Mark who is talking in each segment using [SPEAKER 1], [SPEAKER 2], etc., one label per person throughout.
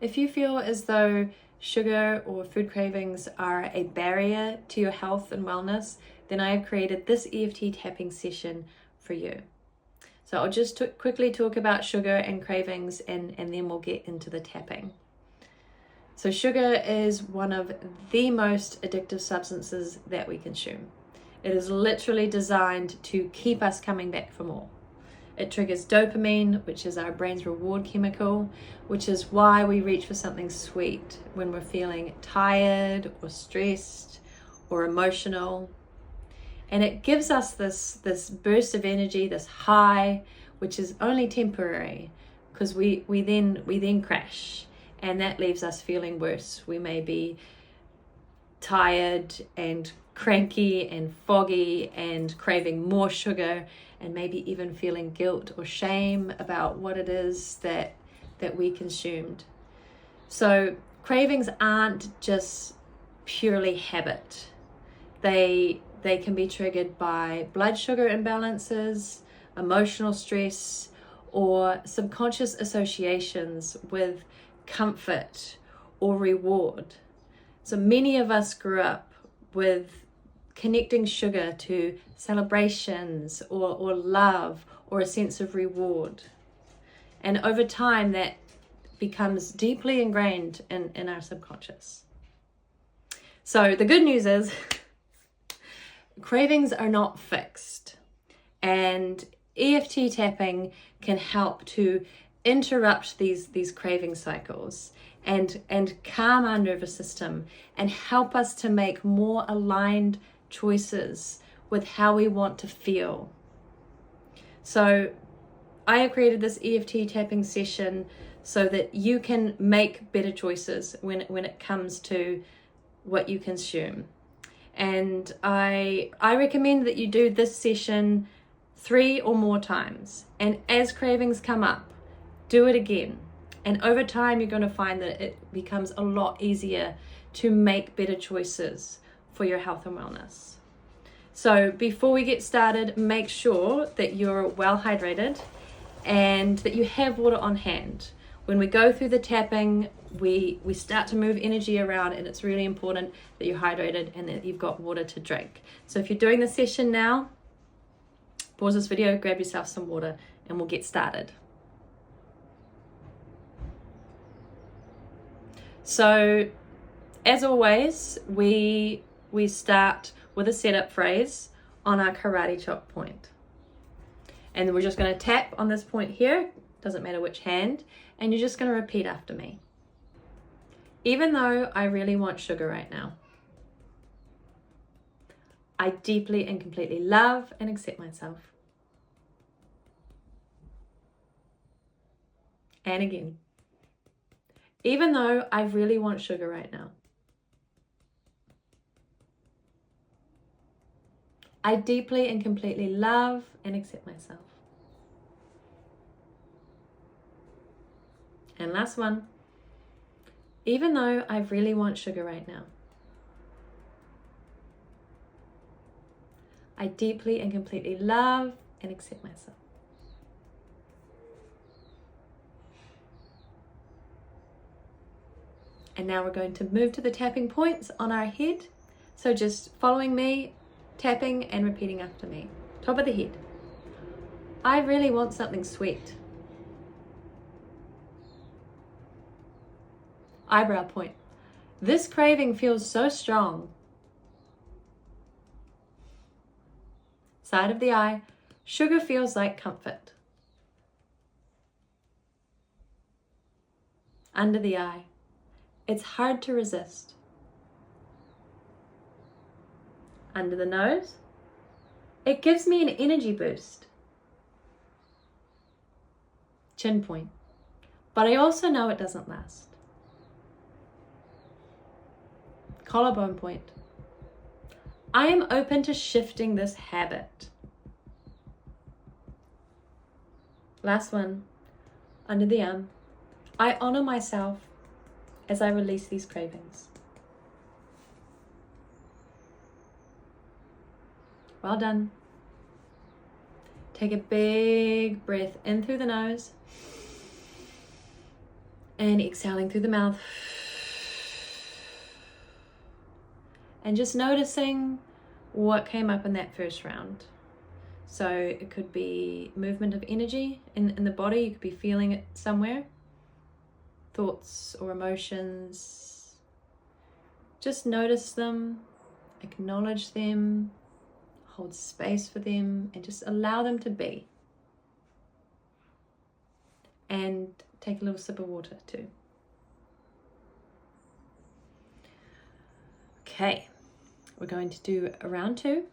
[SPEAKER 1] If you feel as though sugar or food cravings are a barrier to your health and wellness, then I have created this EFT tapping session for you. So I'll just quickly talk about sugar and cravings, and then we'll get into the tapping. So sugar is one of the most addictive substances that we consume. It is literally designed to keep us coming back for more. It triggers dopamine, which is our brain's reward chemical, which is why we reach for something sweet when we're feeling tired or stressed or emotional. And it gives us this burst of energy, this high, which is only temporary, because we then crash, and that leaves us feeling worse. We may be tired and cranky and foggy and craving more sugar, and maybe even feeling guilt or shame about what it is that we consumed. So cravings aren't just purely habit. They can be triggered by blood sugar imbalances, emotional stress, or subconscious associations with comfort or reward. So many of us grew up with connecting sugar to celebrations or love or a sense of reward. And over time, that becomes deeply ingrained in our subconscious. So the good news is cravings are not fixed, and EFT tapping can help to interrupt these craving cycles and calm our nervous system and help us to make more aligned choices with how we want to feel. So I have created this EFT tapping session so that you can make better choices when it comes to what you consume. And I recommend that you do this session 3 or more times. And as cravings come up, do it again. And over time, you're going to find that it becomes a lot easier to make better choices for your health and wellness. So before we get started, make sure that you're well hydrated and that you have water on hand. When we go through the tapping, we start to move energy around, and it's really important that you're hydrated and that you've got water to drink. So if you're doing the session now, pause this video, grab yourself some water, and we'll get started. So as always, we start with a setup phrase on our karate chop point. And we're just going to tap on this point here, doesn't matter which hand, and you're just going to repeat after me. Even though I really want sugar right now, I deeply and completely love and accept myself. And again, even though I really want sugar right now, I deeply and completely love and accept myself. And last one, even though I really want sugar right now, I deeply and completely love and accept myself. And now we're going to move to the tapping points on our head. So just following me, tapping and repeating after me. Top of the head. I really want something sweet. Eyebrow point. This craving feels so strong. Side of the eye. Sugar feels like comfort. Under the eye. It's hard to resist. Under the nose. It gives me an energy boost. Chin point. But I also know it doesn't last. Collarbone point. I am open to shifting this habit. Last one. Under the arm. I honor myself as I release these cravings. Well done. Take a big breath in through the nose And exhaling through the mouth. And just noticing what came up in that first round. So it could be movement of energy in the body. You could be feeling it somewhere. Thoughts or emotions. Just notice them, acknowledge them, hold space for them, and just allow them to be. And take a little sip of water too. Okay, we're going to do a round 2.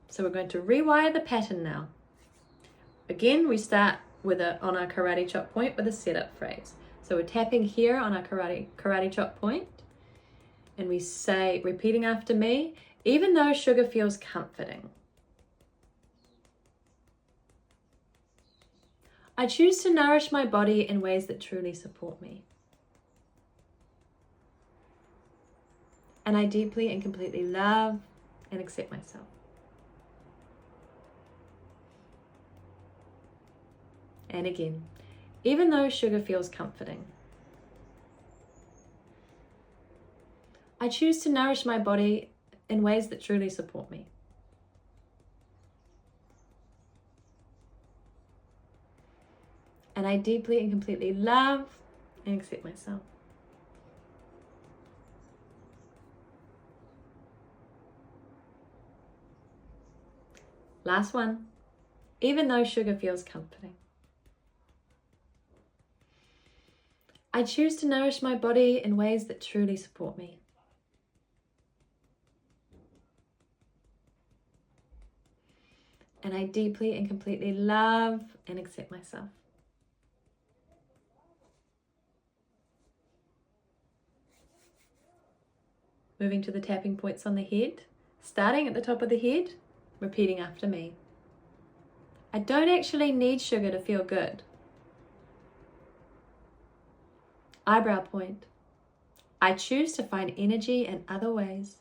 [SPEAKER 1] So we're going to rewire the pattern now. Again, we start on our karate chop point with a setup phrase. So we're tapping here on our karate chop point, and we say, repeating after me, even though sugar feels comforting, I choose to nourish my body in ways that truly support me. And I deeply and completely love and accept myself. And again, even though sugar feels comforting, I choose to nourish my body in ways that truly support me. And I deeply and completely love and accept myself. Last one. Even though sugar feels comforting, I choose to nourish my body in ways that truly support me. And I deeply and completely love and accept myself. Moving to the tapping points on the head, starting at the top of the head, repeating after me. I don't actually need sugar to feel good. Eyebrow point. I choose to find energy in other ways.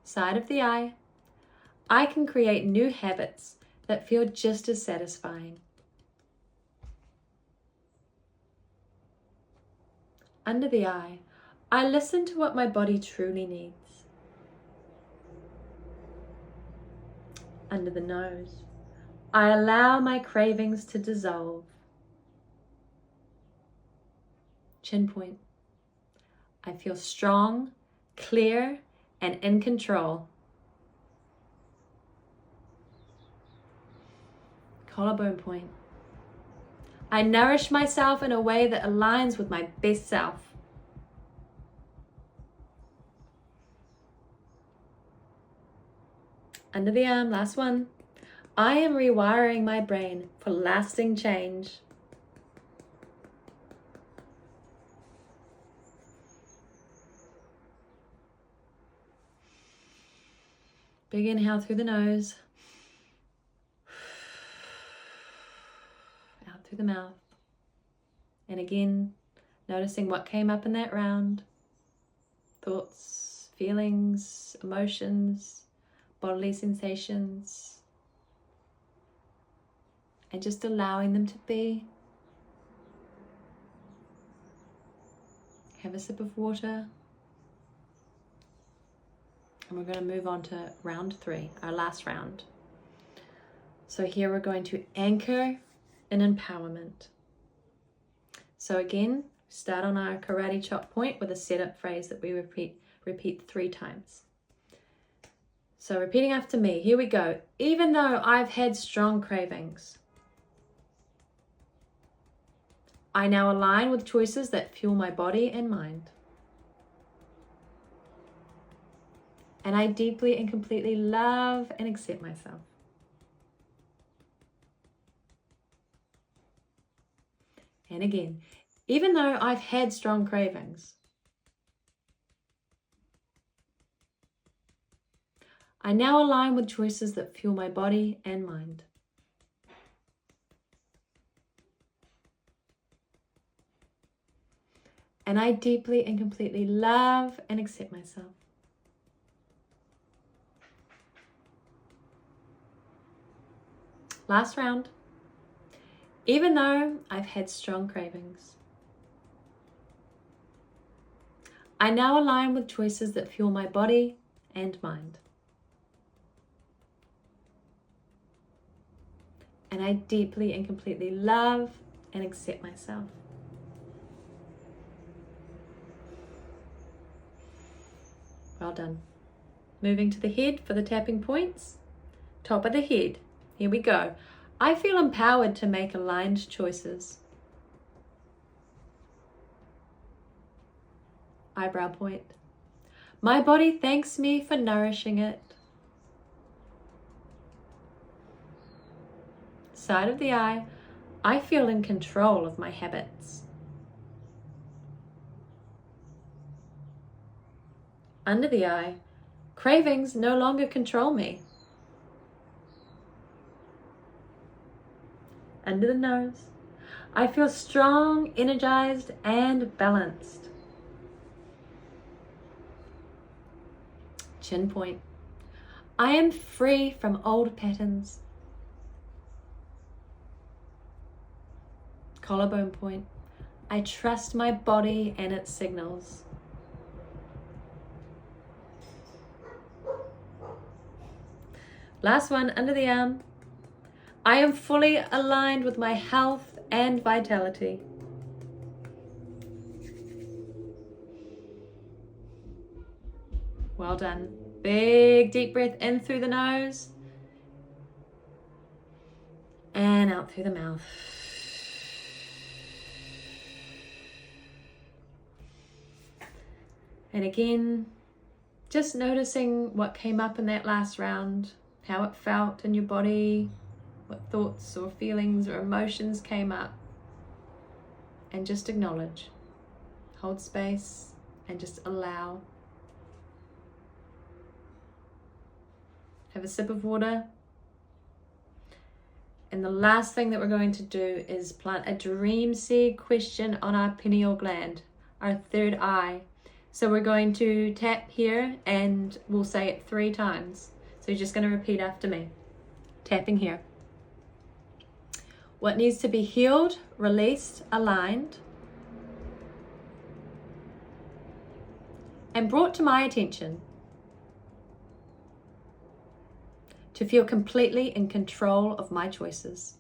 [SPEAKER 1] Side of the eye. I can create new habits that feel just as satisfying. Under the eye. I listen to what my body truly needs. Under the nose. I allow my cravings to dissolve. Chin point. I feel strong, clear, and in control. Collarbone point. I nourish myself in a way that aligns with my best self. Under the arm, last one. I am rewiring my brain for lasting change. Big inhale through the nose. Out through the mouth. And again, noticing what came up in that round. Thoughts, feelings, emotions, bodily sensations. And just allowing them to be. Have a sip of water. And we're going to move on to round 3, our last round. So here we're going to anchor in empowerment. So again, start on our karate chop point with a setup phrase that we repeat 3 times. So repeating after me, here we go. Even though I've had strong cravings, I now align with choices that fuel my body and mind. And I deeply and completely love and accept myself. And again, even though I've had strong cravings, I now align with choices that fuel my body and mind. And I deeply and completely love and accept myself. Last round. even though I've had strong cravings. I now align with choices that fuel my body and mind. And I deeply and completely love and accept myself. Well done. Moving to the head for the tapping points. Top of the head. Here we go. I feel empowered to make aligned choices. Eyebrow point. My body thanks me for nourishing it. Side of the eye. I feel in control of my habits. Under the eye. Cravings no longer control me. Under the nose. I feel strong, energized, and balanced. Chin point. I am free from old patterns. Collarbone point. I trust my body and its signals. Last one, under the arm. I am fully aligned with my health and vitality. Well done. Big deep breath in through the nose and out through the mouth. And again, just noticing what came up in that last round, how it felt in your body, what thoughts or feelings or emotions came up, and just acknowledge. Hold space and just allow. Have a sip of water. And the last thing that we're going to do is plant a dream seed question on our pineal gland, our third eye. So we're going to tap here and we'll say it 3 times. So you're just going to repeat after me. Tapping here. What needs to be healed, released, aligned, and brought to my attention to feel completely in control of my choices.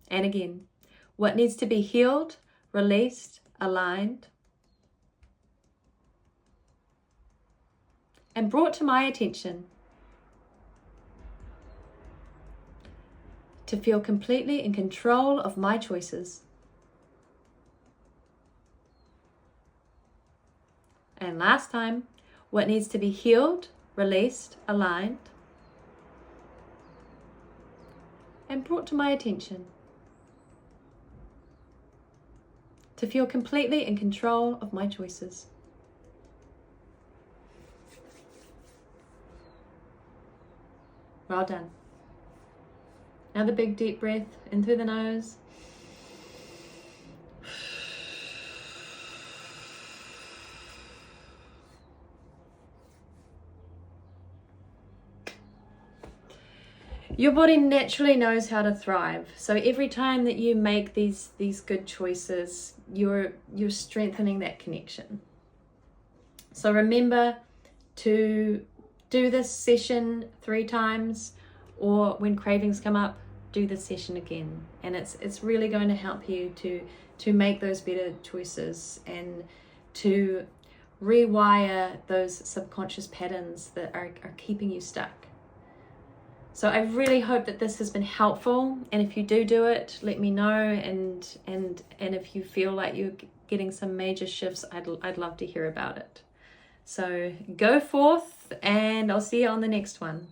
[SPEAKER 1] And again, what needs to be healed, released, aligned, and brought to my attention to feel completely in control of my choices. And last time, what needs to be healed, released, aligned, and brought to my attention to feel completely in control of my choices. Well done. Another big deep breath in through the nose. Your body naturally knows how to thrive. So every time that you make these good choices, you're strengthening that connection. So remember to do this session 3 times, or when cravings come up, do the session again. And it's really going to help you to make those better choices and to rewire those subconscious patterns that are keeping you stuck. So I really hope that this has been helpful, and if you do it, let me know, and if you feel like you're getting some major shifts, I'd love to hear about it. So go forth, and I'll see you on the next one.